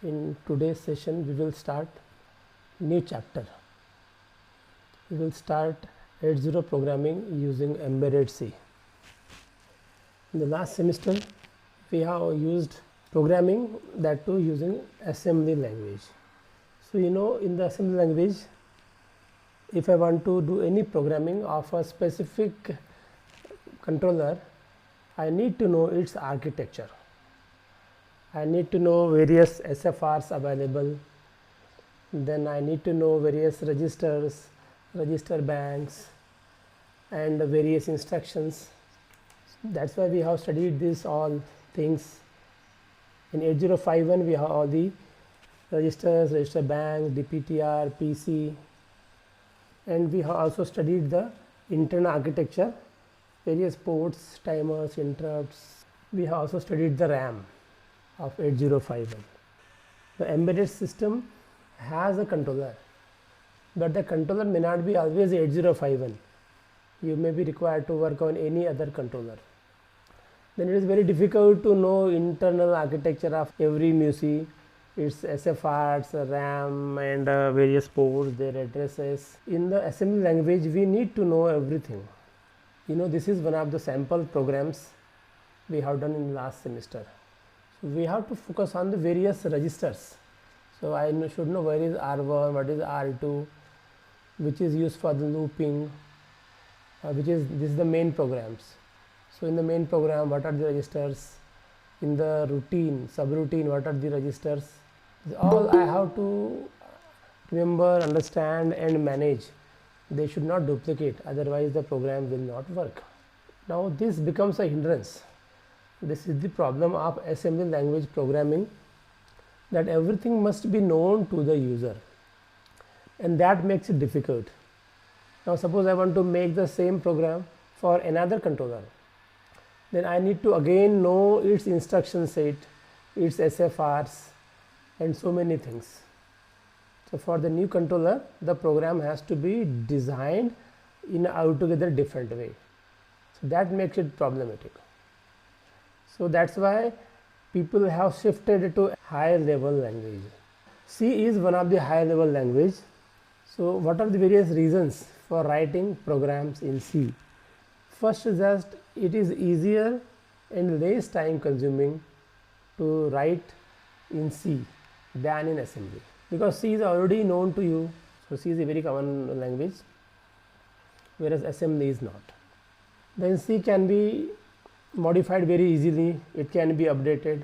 In today's session we will start new chapter. We will start 8.0 programming using embedded C. In the last semester we have used programming, that too using assembly language. So in the assembly language, if I want to do any programming of a specific controller, I need to know its architecture. I need to know various SFRs available. Then I need to know various registers, register banks, and various instructions. That's why we have studied this all things. In 8051 we have all the registers, register banks, DPTR, PC, and we have also studied the internal architecture, various ports, timers, interrupts. We have also studied the RAM of 8051. The embedded system has a controller, but the controller may not be always 8051. You may be required to work on any other controller. Then it is very difficult to know internal architecture of every MUSI, its SFRs, RAM, and various ports, their addresses. In the assembly language we need to know everything. This is one of the sample programs we have done in last semester. So we have to focus on the various registers. So I should know where is R1, what is R2, which is used for the looping, this is the main programs. So in the main program, what are the registers? In the routine, subroutine, what are the registers? All I have to remember, understand, and manage. They should not duplicate, otherwise the program will not work. Now this becomes a hindrance. This is the problem of assembly language programming, that everything must be known to the user, and that makes it difficult. Now suppose I want to make the same program for another controller, then I need to again know its instruction set, its SFRs, and so many things. So for the new controller, the program has to be designed in an altogether different way. So that makes it problematic. So that's why people have shifted to higher level language. C is one of the higher level language. So what are the various reasons for writing programs in C? First is that it is easier and less time consuming to write in C than in assembly, because C is already known to you. So C is a very common language, whereas assembly is not. Then C can be modified very easily, it can be updated.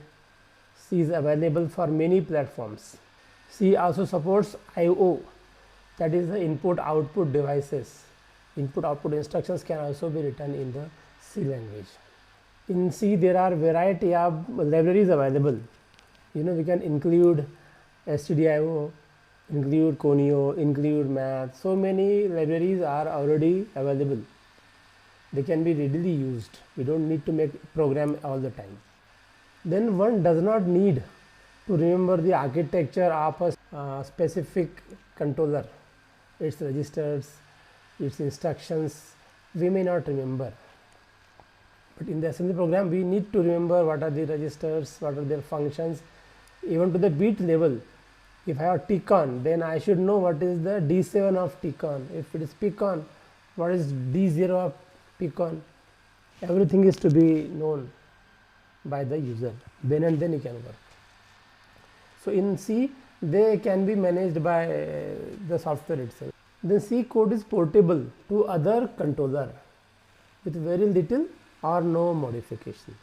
C is available for many platforms. C also supports I/O, that is the input output devices. Input output instructions can also be written in the C language. In C there are variety of libraries available. We can include stdio, include conio, include math. So many libraries are already available. They can be readily used. We don't need to make program all the time. Then one does not need to remember the architecture of a specific controller, its registers, its instructions. We may not remember, but in the assembly program we need to remember what are the registers, what are their functions, even to the bit level. If I have TCON, then I should know what is the D7 of TCON. If it is PCON, what is D0 of PCON. Everything is to be known by the user, then and then it can work. So in C they can be managed by the software itself. Then C code is portable to other controller with very little or no modification.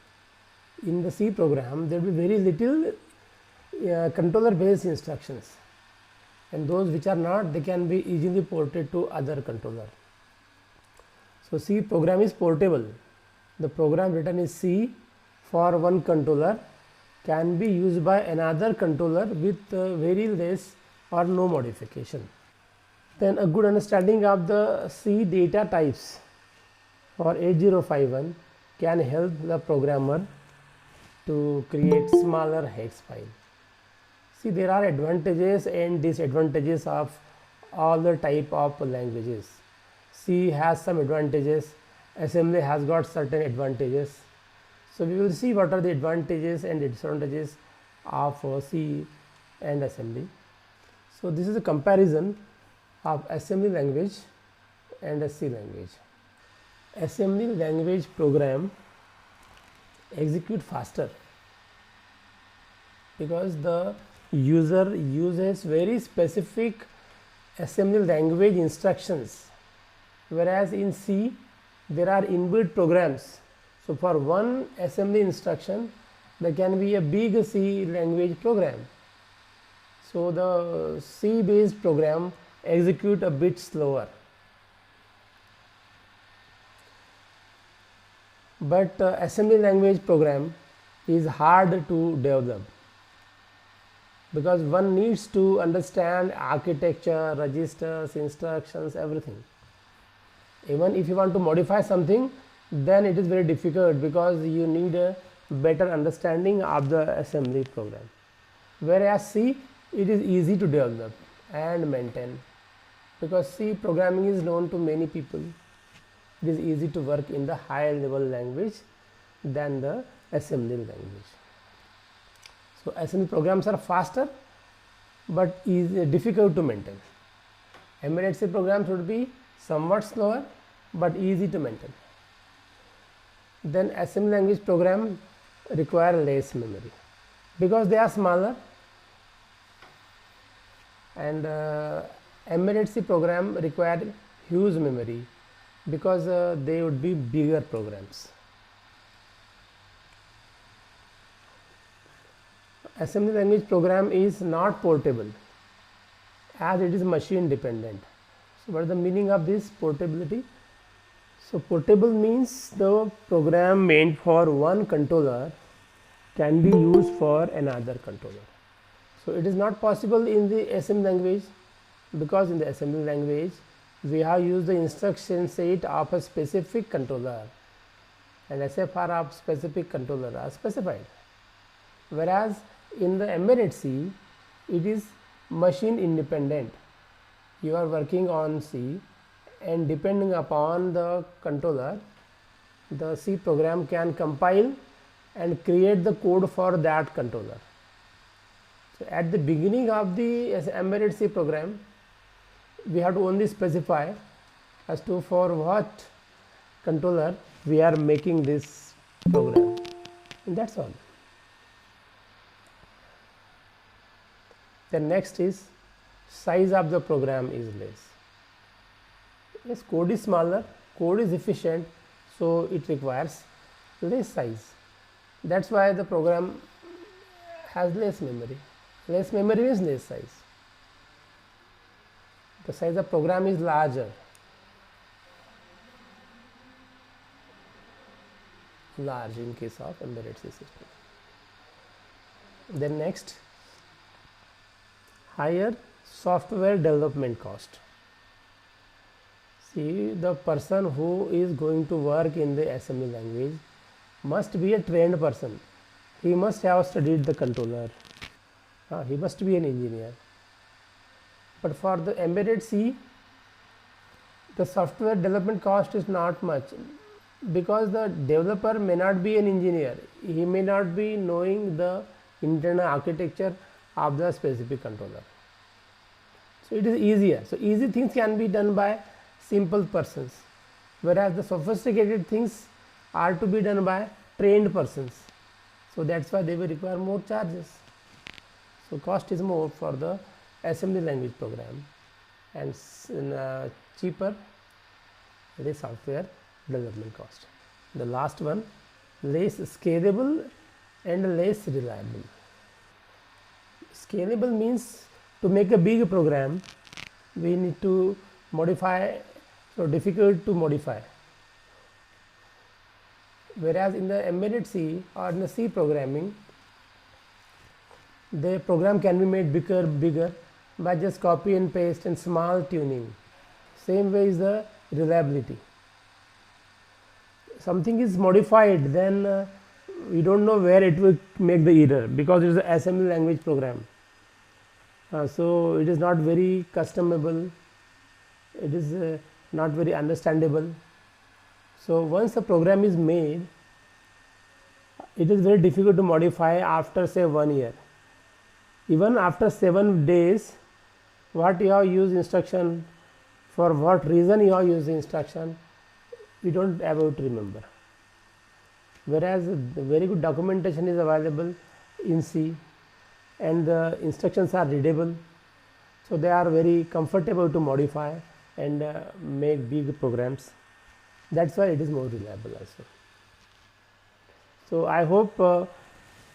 In the C program there will be very little controller based instructions, and those which are not, they can be easily ported to other controller. So C program is portable. The program written in C for one controller can be used by another controller with very less or no modification. Then a good understanding of the C data types for 8051 can help the programmer to create smaller hex file. See, there are advantages and disadvantages of all the type of languages. C has some advantages, assembly has got certain advantages. So we will see what are the advantages and disadvantages of C and assembly. So this is a comparison of assembly language and a C language. Assembly language program execute faster because the user uses very specific assembly language instructions, whereas in C there are inbuilt programs. So for one assembly instruction there can be a big C language program. So the C based program execute a bit slower. But assembly language program is hard to develop because one needs to understand architecture, registers, instructions, everything. Even if you want to modify something, then it is very difficult because you need a better understanding of the assembly program. Whereas C, it is easy to develop and maintain because C programming is known to many people. It is easy to work in the higher level language than the assembly language. So assembly programs are faster but is difficult to maintain. Embedded C programs would be somewhat slower but easy to maintain. Then assembly language program require less memory because they are smaller, and embedded C program require huge memory because they would be bigger programs. Assembly language program is not portable as it is machine dependent. So what is the meaning of this portability? So portable means the program meant for one controller can be used for another controller. So it is not possible in the assembly language because in the assembly language we have used the instruction set of a specific controller and SFR of specific controller are specified. Whereas in the embedded C, it is machine independent. You are working on C and depending upon the controller, the C program can compile and create the code for that controller. So at the beginning of the embedded C program, we have to only specify as to for what controller we are making this program, and that's all. The next is size of the program is less. Yes, code is smaller, code is efficient, so it requires less size. That's why the program has less memory. Less memory is less size. The size of program is larger. Large in case of embedded C system. Then next, higher software development cost. See, the person who is going to work in the assembly language must be a trained person. He must have studied the controller. He must be an engineer. But for the embedded C, the software development cost is not much because the developer may not be an engineer. He may not be knowing the internal architecture of the specific controller. So it is easier. So easy things can be done by simple persons, whereas the sophisticated things are to be done by trained persons. So that's why they will require more charges. So cost is more for the assembly language program and cheaper the software development cost. The last one, less scalable and less reliable. Scalable means to make a big program we need to modify, so difficult to modify. Whereas in the embedded C or in the C programming, the program can be made bigger by just copy and paste and small tuning. Same way is the reliability. Something is modified, then we don't know where it will make the error because it is an assembly language program. So it is not very customable, it is not very understandable. So once a program is made, it is very difficult to modify after say 1 year. Even after 7 days, what you have used instruction, for what reason you have used the instruction, we don't about to remember. Whereas very good documentation is available in C, and the instructions are readable, so they are very comfortable to modify and make big programs. That's why it is more reliable also. So I hope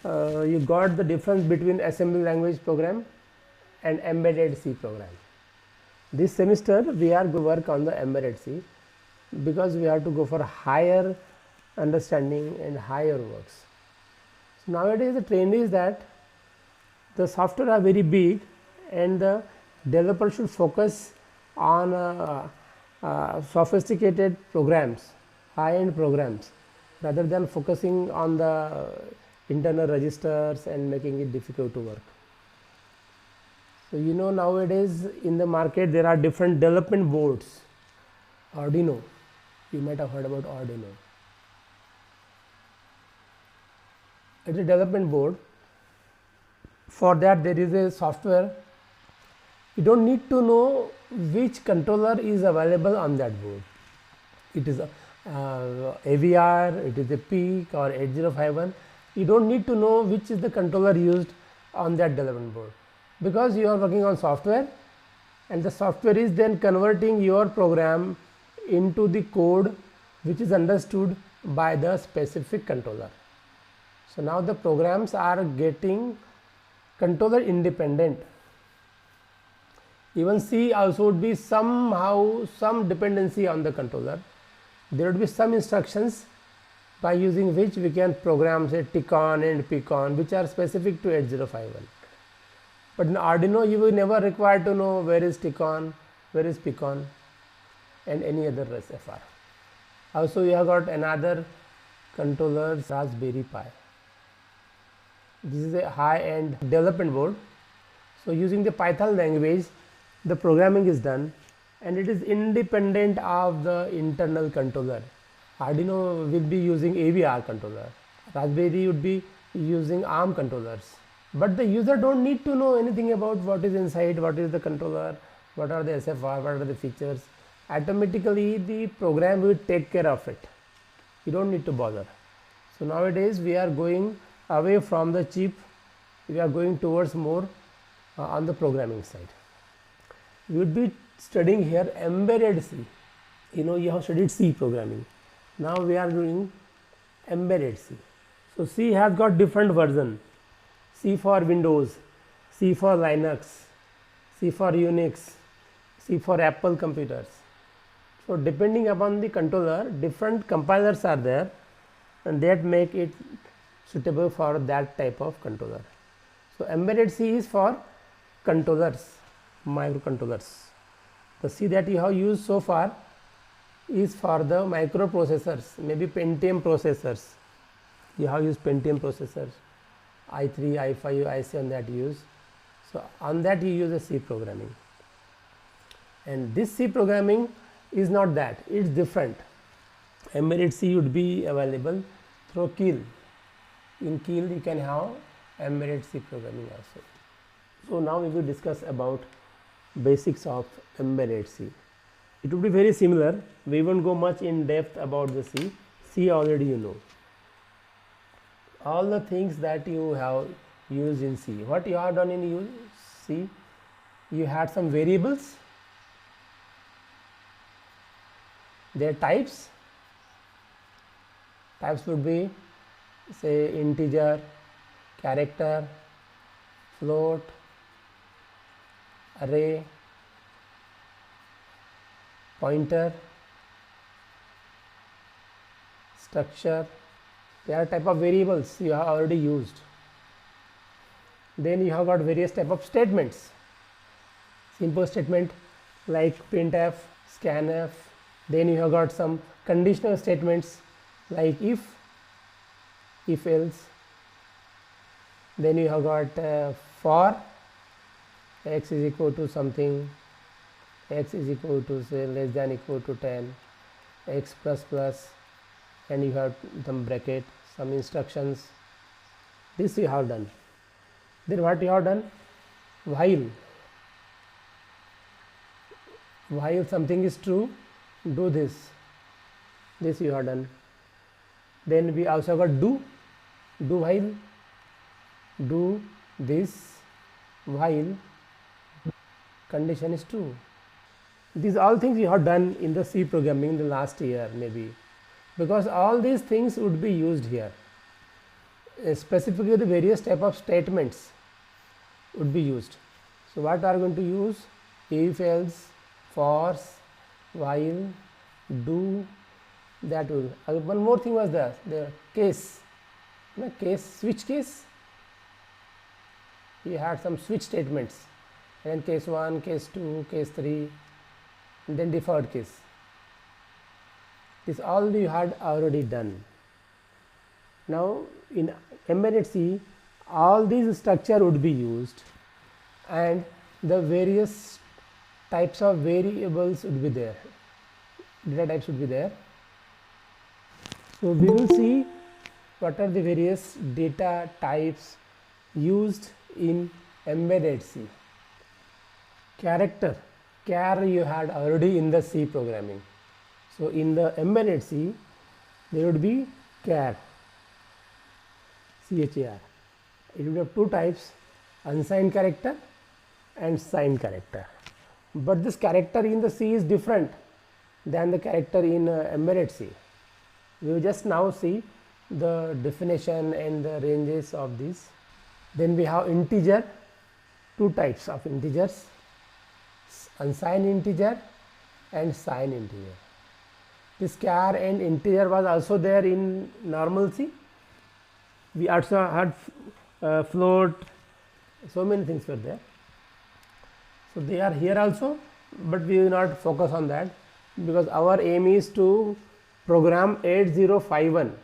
you got the difference between assembly language program and embedded C program. This semester we are going to work on the embedded C, because we have to go for higher understanding and higher works. So nowadays the trend is that the software are very big, and the developer should focus on sophisticated programs, high-end programs, rather than focusing on the internal registers and making it difficult to work. So you know, nowadays in the market there are different development boards. Arduino, you might have heard about Arduino. It's a development board. For that there is a software. You don't need to know which controller is available on that board. It is a AVR, it is a PEEK or 8051. You don't need to know which is the controller used on that development board, because you are working on software, and the software is then converting your program into the code which is understood by the specific controller. So now the programs are getting controller independent. Even C also would be somehow some dependency on the controller. There would be some instructions by using which we can program, say, TICON and PICON, which are specific to 8051. But in Arduino you will never require to know where is TICON, where is PICON, and any other SFR. Also you have got another controller, Raspberry Pi. This is a high-end development board. So using the Python language, the programming is done, and it is independent of the internal controller. Arduino will be using AVR controller. Raspberry would be using ARM controllers. But the user don't need to know anything about what is inside, what is the controller, what are the SFR, what are the features. Automatically the program will take care of it. You don't need to bother. So nowadays we are going away from the chip, we are going towards more on the programming side. We would be studying here embedded C. You know, you have studied C programming. Now we are doing embedded C. So C has got different version. C for Windows, C for Linux, C for Unix, C for Apple computers. So depending upon the controller, different compilers are there, and that make it suitable for that type of controller. So embedded C is for controllers, microcontrollers. The C that you have used so far is for the microprocessors, maybe Pentium processors. You have used Pentium processors, i3, i5, i7 that you use. So on that you use a C programming. And this C programming is not that, it's different. Embedded C would be available through Keil. In Keil you can have embedded C programming also. So now we will discuss about basics of embedded C. It would be very similar. We won't go much in depth about the C. C already you know. All the things that you have used in C. What you have done in C? You had some variables. Their types. Types would be, say, integer, character, float, array, pointer, structure. They are type of variables you have already used. Then you have got various type of statements. Simple statement like printf, scanf. Then you have got some conditional statements like if else. Then you have got for x is equal to something, x is equal to, say, less than equal to 10, x plus plus, and you have some bracket, some instructions. This you have done. Then what you have done? While something is true, do this you have done. Then we also got do while, do this while condition is true. These all things we have done in the C programming in the last year maybe, because all these things would be used here. Specifically the various type of statements would be used. So what are going to use? If, else, for, while, do, that will. One more thing was there, the case, switch case. We had some switch statements, and case 1, case 2, case 3, and then deferred case. This all you had already done. Now in embedded C, all these structure would be used, and the various types of variables would be there, data types would be there. So we will see what are the various data types used in embedded C. Character, char you had already in the C programming. So in the embedded C, there would be char, char. It would have two types, unsigned character and signed character. But this character in the C is different than the character in embedded C. We will just now see the definition and the ranges of these. Then we have integer, two types of integers, unsigned integer and signed integer. This char and integer was also there in normal C. We also had float, so many things were there. So they are here also, but we will not focus on that, because our aim is to program 8051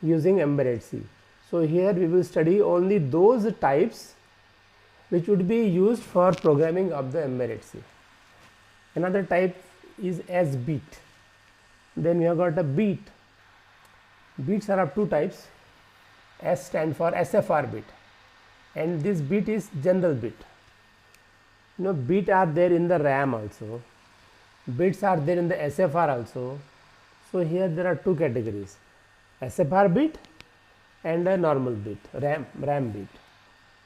using embedded C. So here we will study only those types which would be used for programming of the embedded C. Another type is as beat. Then we have got a beat. Beats are of two types. S stand for SFR bit, and this bit is general bit. Bit are there in the RAM also, bits are there in the SFR also. So here there are two categories, SFR bit and a normal bit, RAM bit.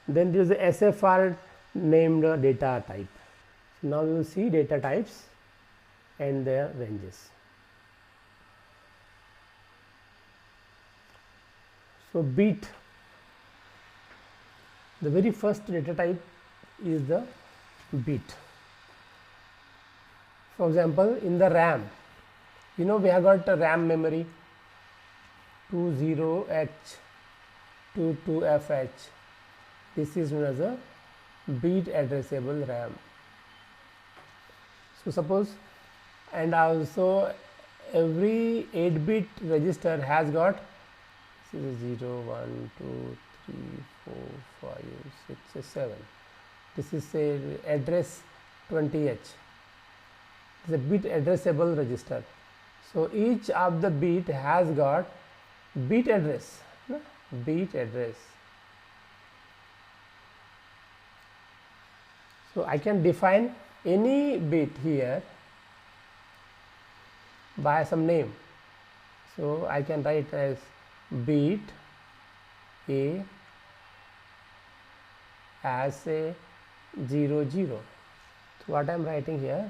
Then there is a SFR named data type. So now we will see data types and their ranges. So bit, the very first data type is the bit. For example, in the RAM, we have got a RAM memory 20H, 22FH. This is known as a bit addressable RAM. So suppose, and also every 8-bit register has got 0, 1, 2, 3, 4, 5, 6, 7. This is a address 20H. It is a bit addressable register. So each of the bit has got bit address, bit address. So I can define any bit here by some name. So I can write as bit A as a 00. So what I am writing here,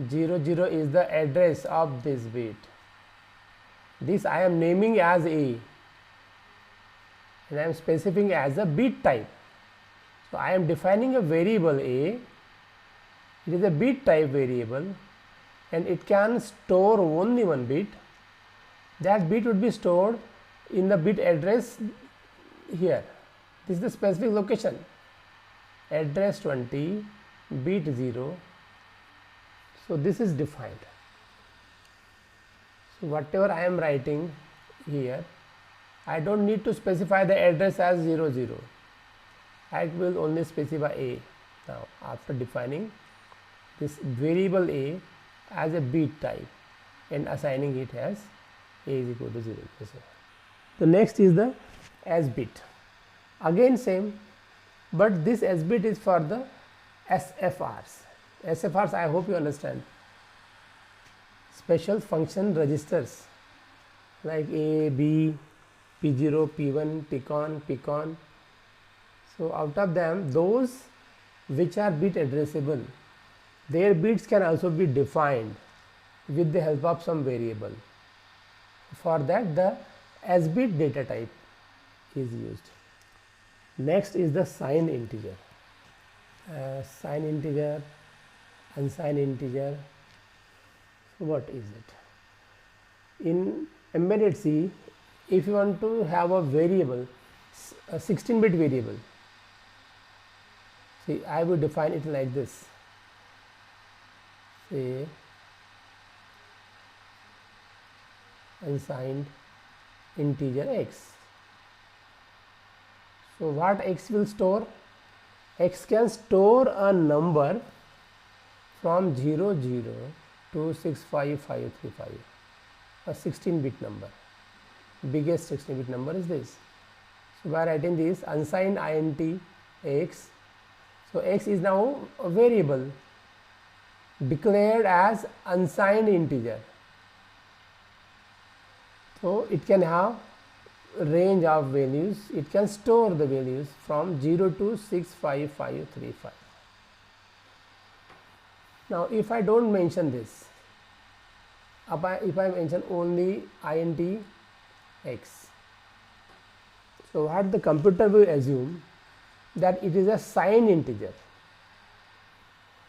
00 is the address of this bit. This I am naming as A, and I am specifying as a bit type. So I am defining a variable A. It is a bit type variable, and it can store only one bit. That bit would be stored in the bit address here. This is the specific location, address 20, bit 0. So this is defined. So whatever I am writing here, I don't need to specify the address as 00. I will only specify A. Now after defining this variable A as a bit type and assigning it as A is equal to 0. The next is the as bit. Again same, but this S bit is for the SFRs. SFRs, I hope you understand, special function registers like A, B, P0, P1, PCON, PCON. So out of them, those which are bit addressable, their bits can also be defined with the help of some variable. For that, the S bit data type is used. Next is the signed integer. Signed integer, unsigned integer. So what is it? In embedded C, if you want to have a variable, a 16-bit variable, see, I would define it like this. Say unsigned integer x. So what x will store? X can store a number from 00 to 65535, a 16-bit number. Biggest 16-bit number is this. So by writing this unsigned int x, so x is now a variable declared as unsigned integer. So it can have a range of values, it can store the values from 0 to 65535. Now if I don't mention this, if I mention only int x, so what the computer will assume that it is a signed integer.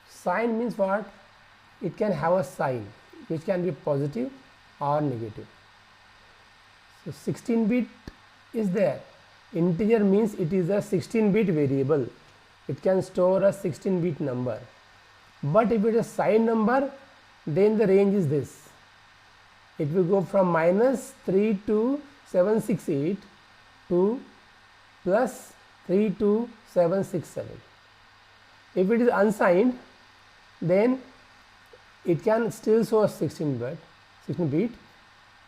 Sign means what? It can have a sign which can be positive or negative. So 16-bit is there. Integer means it is a 16-bit variable. It can store a 16-bit number. But if it is a signed number, then the range is this. It will go from -32768 to +32767. If it is unsigned, then it can still show a 16-bit,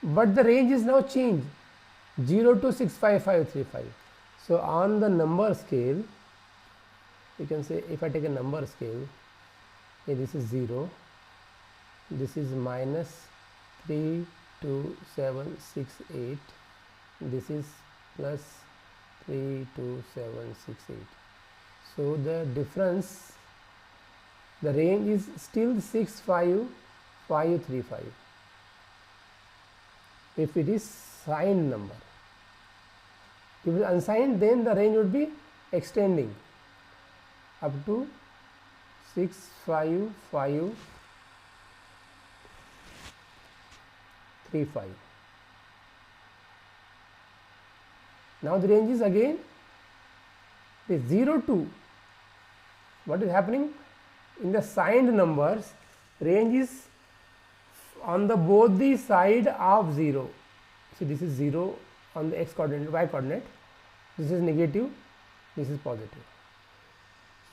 but the range is now changed 0 to 65535. So on the number scale, you can say, if I take a number scale, okay, this is 0, this is -32768, this is +32768. So the difference, the range is still 65535 if it is signed number. If it is unsigned, then the range would be extending up to 65535. Now the range is again the 0 to, what is happening in the signed numbers, range is on the both the side of 0. So this is 0 on the x coordinate, y coordinate, this is negative, this is positive.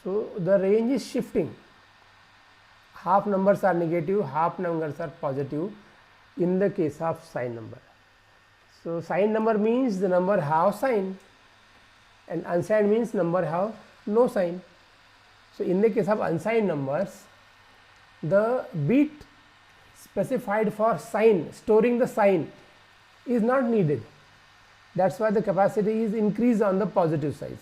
So the range is shifting, half numbers are negative, half numbers are positive in the case of signed number. So signed number means the number have sign, and unsigned means number have no sign. So in the case of unsigned numbers, the bit specified for sign, storing the sign, is not needed. That's why the capacity is increased on the positive side.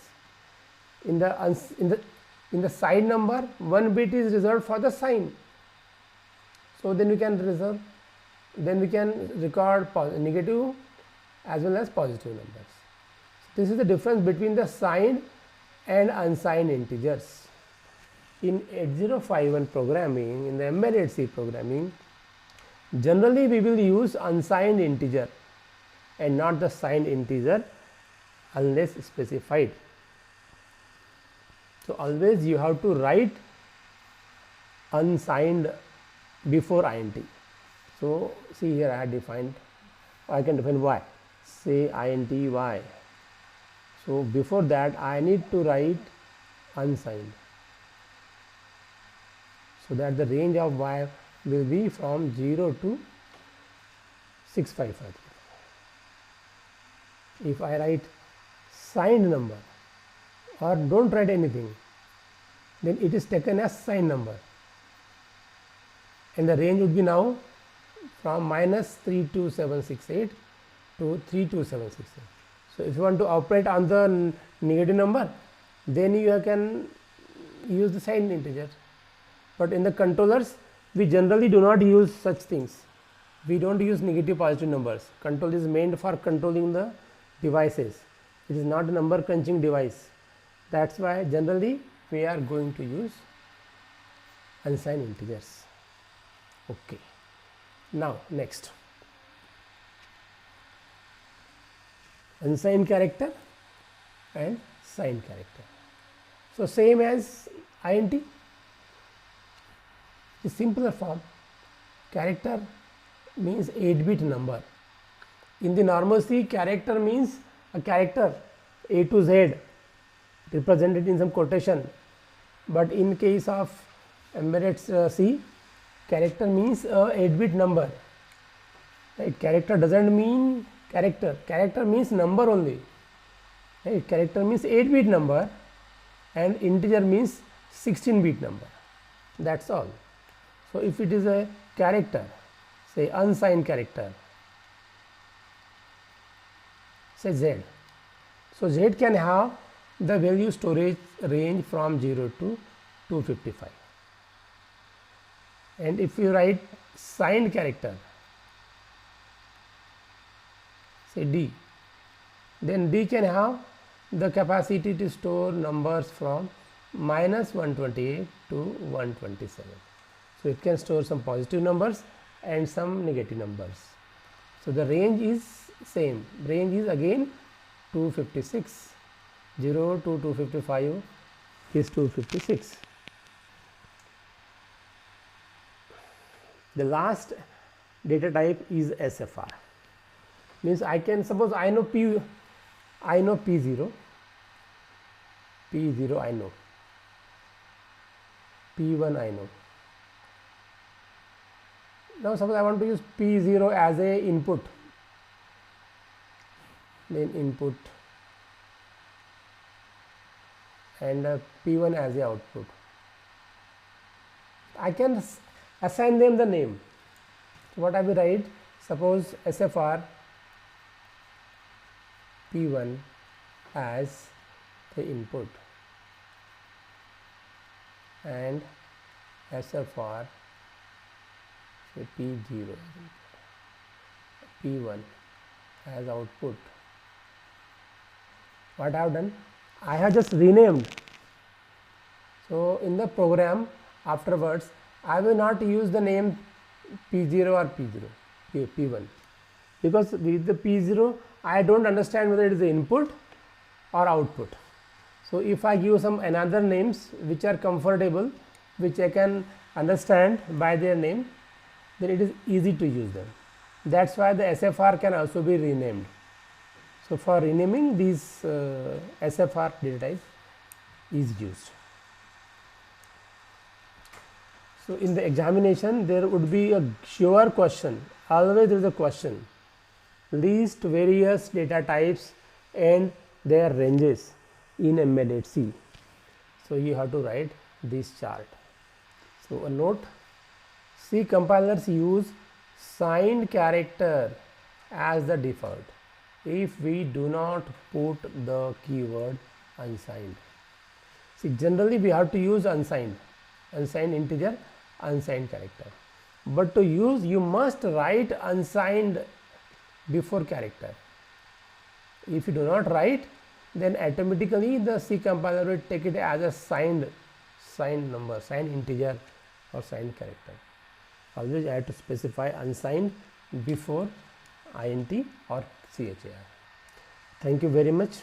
In the signed number, one bit is reserved for the sign. So then we can record negative as well as positive numbers. This is the difference between the signed and unsigned integers. In 8051 programming, in the embedded C programming, generally we will use unsigned integer and not the signed integer unless specified. So always you have to write unsigned before int. So see here I can define y, say int y. So before that I need to write unsigned, so that the range of y will be from 0 to 655. If I write signed number, or don't write anything, then it is taken as signed number, and the range would be now from minus 32768 to 32768. So if you want to operate on the negative number, then you can use the signed integer. But in the controllers, we generally do not use such things. We don't use negative positive numbers. Control is meant for controlling the devices. It is not a number crunching device. That's why generally we are going to use unsigned integers. Okay. Now next, unsigned character and signed character. So same as int, the simpler form. Character means 8-bit number. In the normal C, character means a character A to Z represented in some quotation, but in case of embedded C, character means a 8-bit number. Right? Character doesn't mean character. Character means number only. Right? Character means 8-bit number, and integer means 16-bit number. That's all. So if it is a character, say unsigned character, say Z. So Z can have the value storage range from 0 to 255. And if you write signed character, say D, then D can have the capacity to store numbers from minus 128 to 127. So it can store some positive numbers and some negative numbers. So the range is same. Range is again 256. 0 to 255 is 256. The last data type is SFR. Means I can suppose I know P0, I know, P1 I know. Now suppose I want to use P0 as a input, then input, and P1 as a output. I can assign them the name. So what I will write, suppose SFR P1 as the input and SFR say P0, P1 as output. What I have done? I have just renamed. So in the program afterwards, I will not use the name P0 or P1, because with the P0 I don't understand whether it is the input or output. So if I give some another names which are comfortable, which I can understand by their name, then it is easy to use them. That's why the SFR can also be renamed. So for renaming these SFR data type is used. So in the examination there would be a sure question, always there is a question, list various data types and their ranges in embedded C. So you have to write this chart. So a note, C compilers use signed character as the default if we do not put the keyword unsigned. See, generally we have to use unsigned integer, unsigned character, but to use you must write unsigned before character. If you do not write, then automatically the C compiler will take it as a signed number, signed integer or signed character. Always I have to specify unsigned before int or char. Thank you very much.